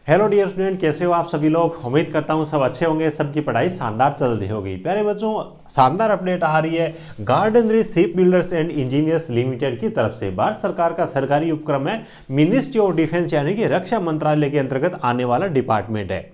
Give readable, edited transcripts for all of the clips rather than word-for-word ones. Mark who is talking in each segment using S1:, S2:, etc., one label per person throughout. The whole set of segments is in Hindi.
S1: हेलो डियर स्टूडेंट, कैसे हो आप सभी लोग। उम्मीद करता हूँ सब अच्छे होंगे, सबकी पढ़ाई शानदार चल रही होगी। प्यारे बच्चों, शानदार अपडेट आ रही है Garden Reach ship builders and engineers limited की तरफ से। भारत सरकार का सरकारी उपक्रम है, मिनिस्ट्री ऑफ डिफेंस यानी कि रक्षा मंत्रालय के अंतर्गत आने वाला डिपार्टमेंट है।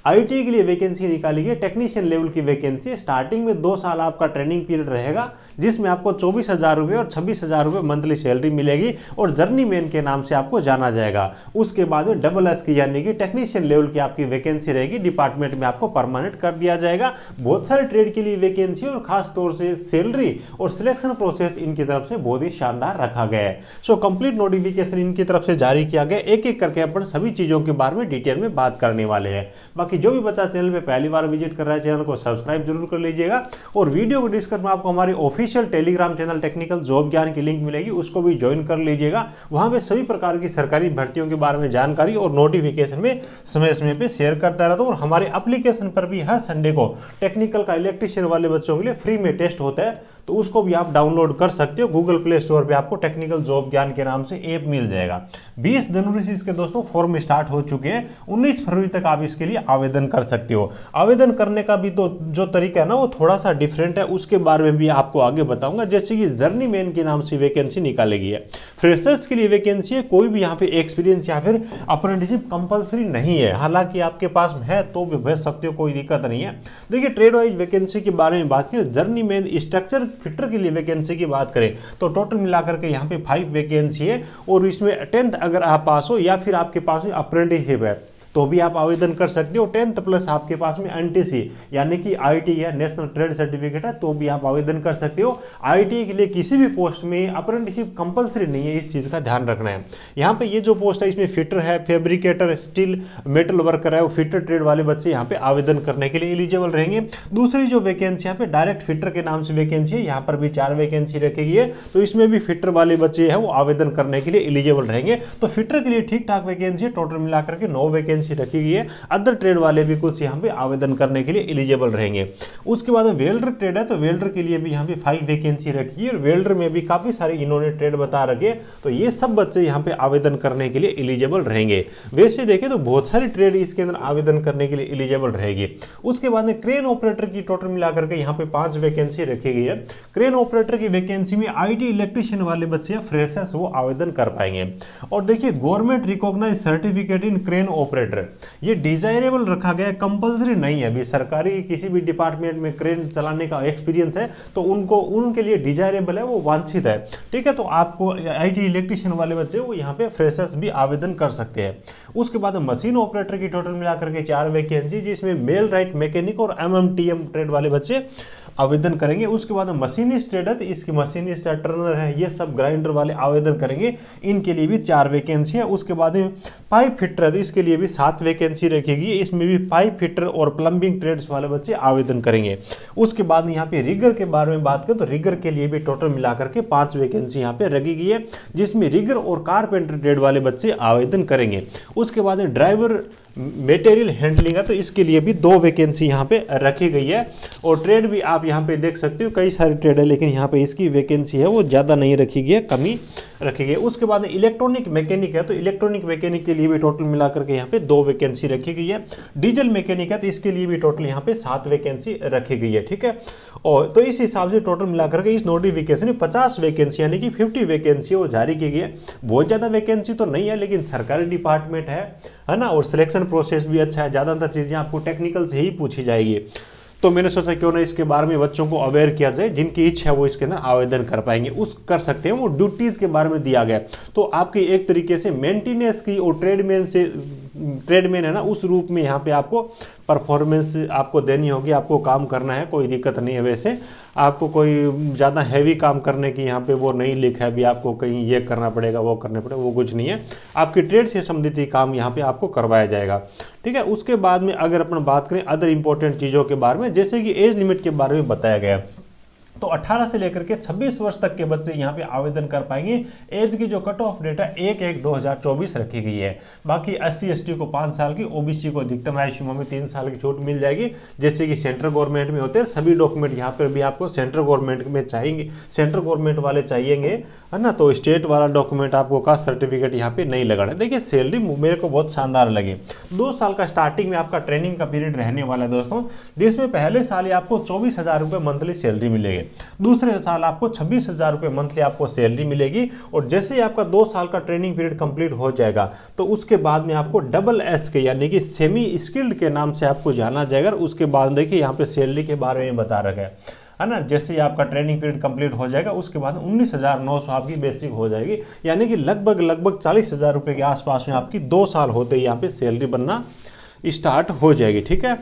S1: आईटी के लिए वैकेंसी निकाली गई, टेक्नीशियन लेवल की वैकेंसी। स्टार्टिंग में 2 साल आपका ट्रेनिंग पीरियड रहेगा, जिसमें आपको 24,000 रुपये और 26,000 रुपये मंथली सैलरी मिलेगी और जर्नी मैन के नाम से आपको जाना जाएगा। उसके बाद में डबल एस की यानी कि टेक्नीशियन लेवल की आपकी वैकेंसी रहेगी, डिपार्टमेंट में आपको परमानेंट कर दिया जाएगा। बहुत सारे ट्रेड के लिए वैकेंसी और खास तौर से सैलरी और सिलेक्शन प्रोसेस इनकी तरफ से बहुत ही शानदार रखा गया है। सो कंप्लीट नोटिफिकेशन इनकी तरफ से जारी किया गया, एक एक करके अपन सभी चीजों के बारे में डिटेल में बात करने वाले हैं। बाकी जो भी बच्चा चैनल पे पहली बार विजिट कर रहा है, चैनल को सब्सक्राइब जरूर कर लीजिएगा और वीडियो को डिस्क्रिप्शन में आपको हमारे official Telegram channel technical job ज्ञान की लिंक मिलेगी, उसको भी ज्वाइन कर लीजिएगा। वहां पे सभी प्रकार की सरकारी भर्तियों के बारे में जानकारी और नोटिफिकेशन में समय समय पे शेयर करता रहता हूँ। और हमारे एप्लीकेशन पर भी हर संडे को टेक्निकल का इलेक्ट्रीशियन वाले बच्चों के लिए फ्री में टेस्ट होता है, तो उसको भी आप डाउनलोड कर सकते हो। गूगल प्ले स्टोर पे आपको टेक्निकल जॉब ज्ञान के नाम से ऐप मिल जाएगा। 20 जनवरी से इसके दोस्तों फॉर्म स्टार्ट हो चुके हैं, 19 फरवरी तक आप इसके लिए आवेदन कर सकते हो। आवेदन करने का भी तो जो तरीका है ना, वो थोड़ा सा डिफरेंट है, उसके बारे में भी आपको आगे बताऊंगा। जैसे कि जर्नी मैन के नाम से वैकेंसी निकाली गई है, फ्रेशर्स के लिए वैकेंसी है। कोई भी यहाँ पे एक्सपीरियंस या फिर अप्रेंटिसशिप कंपलसरी नहीं है, हालांकि आपके पास है तो भी भर सकते हो, कोई दिक्कत नहीं है। देखिए, ट्रेड वाइज वैकेंसी के बारे में बात करें, जर्नी मैन स्ट्रक्चर फिटर के लिए वैकेंसी की बात करें तो टोटल मिलाकर के यहाँ पे 5 वैकेंसी है। और इसमें 10th अगर आप पास हो या फिर आपके पास में अप्रेंटिसशिप है तो भी आप आवेदन कर सकते हो। 10th प्लस आपके पास में एनटीसी यानी कि आईटी है, नेशनल ट्रेड सर्टिफिकेट है, तो भी आप आवेदन कर सकते हो। आईटी के लिए किसी भी पोस्ट में अप्रेंटिसशिप कंपलसरी नहीं है, इस चीज का ध्यान रखना है। यहाँ पे ये जो पोस्ट है, इसमें फिटर है, फैब्रिकेटर, स्टील मेटल वर्कर है, वो फिटर ट्रेड वाले बच्चे यहाँ पे आवेदन करने के लिए एलिजिबल रहेंगे। दूसरी जो वैकेंसी यहाँ पे डायरेक्ट फिटर के नाम से वैकेंसी है, यहाँ पर भी 4 वैकेंसी रखी गई है, तो इसमें भी फिटर वाले बच्चे हैं वो आवेदन करने के लिए एलिजिबल रहेंगे। तो फिटर के लिए ठीक ठाक वैकेंसी है, टोटल मिलाकर के 9 वैकेंसी रखी गई है। अदर ट्रेड वाले भी कुछ यहाँ पे आवेदन करने के लिए एलिजिबल रहेंगे। उसके बाद वेल्डर ट्रेड है, तो वेल्डर के लिए भी यहाँ पे 5 वैकेंसी रखी है और वेल्डर में भी काफी सारे इन्होंने ट्रेड बता रखे, तो ये सब बच्चे यहाँ पे आवेदन करने के लिए एलिजिबल रहेंगे। वैसे देखें तो बहुत सारी ट्रेड इसके अंदर आवेदन करने के लिए एलिजिबल रहेगी। उसके बाद में क्रेन ऑपरेटर की टोटल मिलाकर के यहाँ पे 5 वैकेंसी रखी गई है। क्रेन ऑपरेटर की वैकेंसी में आईटी इलेक्ट्रीशियन वाले बच्चे फ्रेशर्स वो आवेदन कर पाएंगे। और देखिए, government recognise certificate in crane operator, ये डिजायरेबल रखा गया है, कंपलसरी नहीं है। अभी सरकारी किसी भी डिपार्टमेंट में क्रेन चलाने का एक्सपीरियंस है तो उनके लिए डिजायरेबल है, वो वांछित है। ठीक है, तो आपको आईटी इलेक्ट्रीशियन वाले बच्चे वो यहाँ पे फ्रेशर्स भी आवेदन कर सकते हैं। उसके बाद मशीन ऑपरेटर की टोटल मिलाकर के 4 वैकेंसी, जिसमें मेल राइट मैकेनिक और एमएमटीएम ट्रेड वाले बच्चे आवेदन करेंगे। उसके बाद मशीनिस्ट ट्रेड है, तो इसकी मशीनिस्ट है, टर्नर है, ये सब ग्राइंडर वाले आवेदन करेंगे, इनके लिए भी 4 वैकेंसी है। उसके बाद पाइप फिटर है, तो इसके लिए भी 7 वैकेंसी रखेगी, इसमें भी पाइप फिटर और प्लम्बिंग ट्रेड्स वाले बच्चे आवेदन करेंगे। उसके बाद यहाँ पे रिगर के बारे में बात करें तो रिगर के लिए भी टोटल मिलाकर के 5 वैकेंसी यहाँ पे रखी गई है, जिसमें रिगर और कारपेंटर ट्रेड वाले बच्चे आवेदन करेंगे। उसके बाद ड्राइवर मटेरियल हैंडलिंग है, तो इसके लिए भी 2 वैकेंसी यहाँ पे रखी गई है। और ट्रेड भी आप यहाँ पे देख सकते हो, कई सारे ट्रेड है, लेकिन यहाँ पे इसकी वैकेंसी है वो ज़्यादा नहीं रखी गई है, कमी रखी गई है। उसके बाद इलेक्ट्रॉनिक मैकेनिक है, तो इलेक्ट्रॉनिक मैकेनिक के लिए भी टोटल मिलाकर के यहाँ पे 2 वैकेंसी रखी गई है। डीजल मैकेनिक है, तो इसके लिए भी टोटल यहाँ पे 7 वैकेंसी रखी गई है। ठीक है, और तो इस हिसाब से टोटल मिलाकर के इस नोटिफिकेशन में 50 वैकेंसी यानी कि 50 वैकेंसी वो जारी की गई है। बहुत ज़्यादा वैकेंसी तो नहीं है, लेकिन सरकारी डिपार्टमेंट है ना, और सिलेक्शन प्रोसेस भी अच्छा है। ज़्यादातर चीज़ें आपको टेक्निकल से ही पूछी जाएगी, तो मैंने सोचा क्यों ना इसके बारे में बच्चों को अवेयर किया जाए, जिनकी इच्छा है वो इसके अंदर आवेदन कर पाएंगे, उस कर सकते हैं। वो ड्यूटीज के बारे में दिया गया, तो आपकी एक तरीके से मेंटेनेंस की और ट्रेडमैन है ना, उस रूप में यहाँ पे आपको परफॉर्मेंस आपको देनी होगी, आपको काम करना है, कोई दिक्कत नहीं है। वैसे आपको कोई ज़्यादा हैवी काम करने की यहाँ पे वो नहीं लिखा है, भी आपको कहीं ये करना पड़ेगा वो करना पड़ेगा, वो कुछ नहीं है। आपकी ट्रेड से संबंधित ही काम यहाँ पे आपको करवाया जाएगा। ठीक है, उसके बाद में अगर अपन बात करें अदर इंपॉर्टेंट चीज़ों के बारे में, जैसे कि एज लिमिट के बारे में बताया गया, तो 18 से लेकर के 26 वर्ष तक के बच्चे यहाँ पे आवेदन कर पाएंगे। एज की जो कट ऑफ डेट है 1/1/2024 रखी गई है। बाकी SC/ST को 5 साल की, OBC को अधिकतम आयु सीमा में 3 साल की छूट मिल जाएगी, जैसे कि सेंट्रल गवर्नमेंट में होते हैं। सभी डॉक्यूमेंट यहाँ पर भी आपको सेंट्रल गवर्नमेंट में चाहिए, सेंट्रल गवर्नमेंट वाले चाहिएंगे। है ना। तो स्टेट वाला डॉक्यूमेंट आपको कास्ट सर्टिफिकेट यहाँ पे नहीं लगाना है। देखिए सैलरी मेरे को बहुत शानदार लगी। 2 साल का स्टार्टिंग में आपका ट्रेनिंग का पीरियड रहने वाला है दोस्तों, जिसमें पहले साल ही आपको 24,000 रुपये मंथली सैलरी मिलेगी, दूसरे साल आपको 26,000 रुपये मंथली आपको सैलरी मिलेगी, और जैसे ही आपका 2 साल का ट्रेनिंग पीरियड कंप्लीट हो जाएगा तो उसके बाद में आपको डबल एस के यानी कि सेमी स्किल्ड के नाम से आपको जाना जाएगा। उसके बाद देखिए यहाँ पे सैलरी के बारे में बता रखा है ना। जैसे ही आपका ट्रेनिंग पीरियड कंप्लीट हो जाएगा उसके बाद 19,900 आपकी बेसिक हो जाएगी, यानी कि लगभग 40,000 रुपये के आसपास में आपकी 2 साल होते ही यहाँ पे सैलरी बनना स्टार्ट हो जाएगी, ठीक है।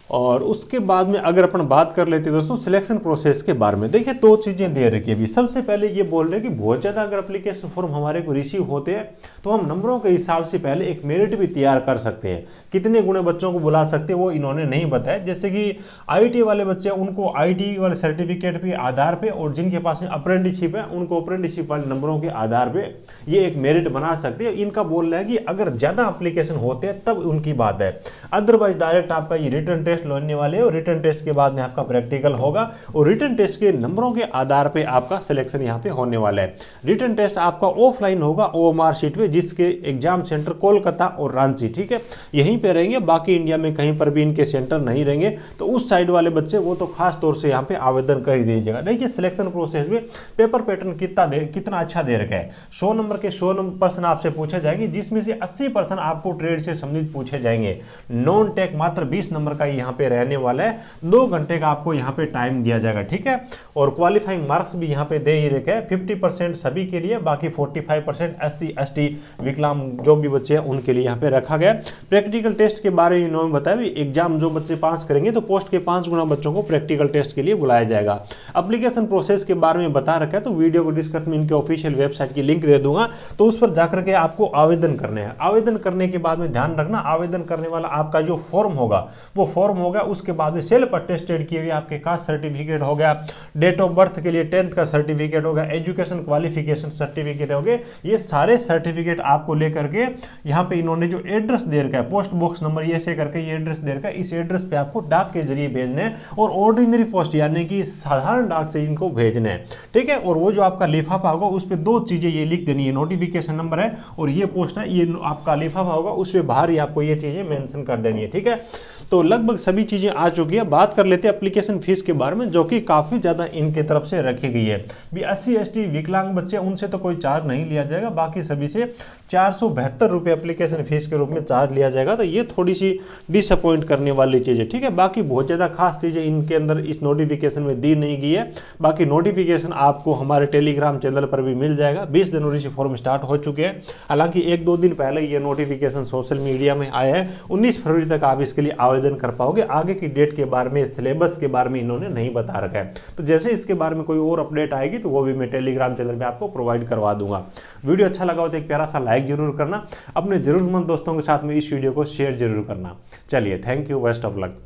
S1: और उसके बाद में अगर अपन बात कर लेते हैं दोस्तों सिलेक्शन प्रोसेस के बारे में, देखिए 2 चीज़ें दे रखी है अभी। सबसे पहले ये बोल रहे हैं कि बहुत ज़्यादा अगर एप्लीकेशन फॉर्म हमारे को रिसीव होते हैं तो हम नंबरों के हिसाब से पहले एक मेरिट भी तैयार कर सकते हैं। कितने गुणे बच्चों को बुला सकते हैं वो इन्होंने नहीं बताया। जैसे कि आईटी वाले बच्चे उनको आईटी वाले सर्टिफिकेट के आधार पे, और जिनके पास में अप्रेंटिसशिप है उनको अप्रेंटिसशिप वाले नंबरों के आधार पे ये एक मेरिट बना सकते हैं। इनका बोलना है कि अगर ज़्यादा एप्लीकेशन होते हैं तब उनकी बात है, अदरवाइज डायरेक्ट आपका ये रिटन टेस्ट लेने वाले हैं और रिटन टेस्ट के बाद में आपका प्रैक्टिकल होगा, और रिटन टेस्ट के नंबरों के आधार पे आपका सिलेक्शन यहाँ पे होने वाला है। रिटन टेस्ट आपका ऑफलाइन होगा ओएमआर शीट पे, जिसके एग्जाम सेंटर कोलकाता और रांची, ठीक है, यहीं पे रहेंगे, बाकी इंडिया में कहीं पर भी इनके सेंटर नहीं रहेंगे। तो उस साइड वाले बच्चे वो तो खास तौर से यहाँ पे आवेदन कर ही दीजिएगा। देखिए सिलेक्शन प्रोसेस में पेपर पैटर्न कितना अच्छा दे रखा है। 100 नंबर के 100 प्रश्न आपसे पूछे जाएंगे, जिसमें से 80% आपको ट्रेड से संबंधित पूछे जाएंगे। नॉन टेक मात्र 20 नंबर का यहाँ पे रहने वाला है, 2 घंटे का आपको यहाँ पे टाइम दिया जाएगा, ठीक है। और क्वालिफाइंग मार्क्स भी यहाँ पे दे ही रखे हैं, 50% सभी के लिए, बाकी 45% SC ST विकलांग जो भी बच्चे हैं उनके लिए यहाँ पे रखा गया। प्रैक्टिकल टेस्ट के बारे में इन्होंने बताया भी, एग्जाम जो बच्चे पास करेंगे तो पोस्ट के 5 गुना बच्चों को प्रैक्टिकल टेस्ट के लिए बुलाया जाएगा। एप्लीकेशन प्रोसेस के बारे में बता रखा है, तो वीडियो को डिस्क्रिप्शन में इनके ऑफिशियल वेबसाइट की लिंक दे दूंगा, तो उस पर जाकर के आपको आवेदन करने हैं। आवेदन करने के बाद में ध्यान रखना, आवेदन करने वाला आपका जो फॉर्म होगा वो फॉर्म होगा, उसके बाद में सेल्फ अटेस्टेड किए हुए आपके कास्ट सर्टिफिकेट हो गया, डेट ऑफ बर्थ के लिए 10th का सर्टिफिकेट हो गया, एजुकेशन क्वालिफिकेशन सर्टिफिकेट हो गए, ये सारे सर्टिफिकेट आपको लेकर के यहाँ पे इन्होंने जो एड्रेस दे रखा है, पोस्ट बॉक्स नंबर ये से करके ये एड्रेस दे रखा है, इस एड्रेस पे आपको डाक के जरिए भेजने हैं, और ऑर्डिनरी पोस्ट यानी कि साधारण डाक से इनको भेजने हैं, ठीक है। और वो जो आपका लिफाफा होगा उस पर 2 चीजें ये लिख देनी है, नोटिफिकेशन नंबर है और ये पोस्ट है, ये आपका लिफाफा होगा उस पर बाहर ही आपको ये चीजें मेंशन कर देनी है, ठीक है। तो लगभग सभी चीजें आ चुकी है। बात कर लेते हैं एप्लीकेशन फीस के बारे में, जो कि काफी ज्यादा इनके तरफ से रखी गई है। भी SC ST विकलांग बच्चे उनसे तो कोई चार्ज नहीं लिया जाएगा, बाकी सभी से 472 रुपये एप्लीकेशन फीस के रूप में चार्ज लिया जाएगा। तो ये थोड़ी सी डिसअपॉइंट करने वाली चीज़ है, ठीक है। बाकी बहुत ज़्यादा खास चीज़ें इनके अंदर इस नोटिफिकेशन में दी नहीं गई है। बाकी नोटिफिकेशन आपको हमारे टेलीग्राम चैनल पर भी मिल जाएगा। 20 जनवरी से फॉर्म स्टार्ट हो चुके हैं, हालांकि 1-2 दिन पहले ये नोटिफिकेशन सोशल मीडिया में आया है। 19 फरवरी तक आप इसके लिए आवेदन कर पाओगे। आगे की डेट के बारे में, सिलेबस के बारे में इन्होंने नहीं बता रखा है। तो जैसे इसके बारे में कोई और अपडेट आएगी तो वो भी मैं टेलीग्राम चैनल पे आपको प्रोवाइड करवा दूंगा। वीडियो अच्छा लगा हो तो एक प्यारा सा लाइक जरूर करना, अपने जरूरतमंद दोस्तों के साथ में इस वीडियो को शेयर जरूर करना। चलिए, thank you, best of luck.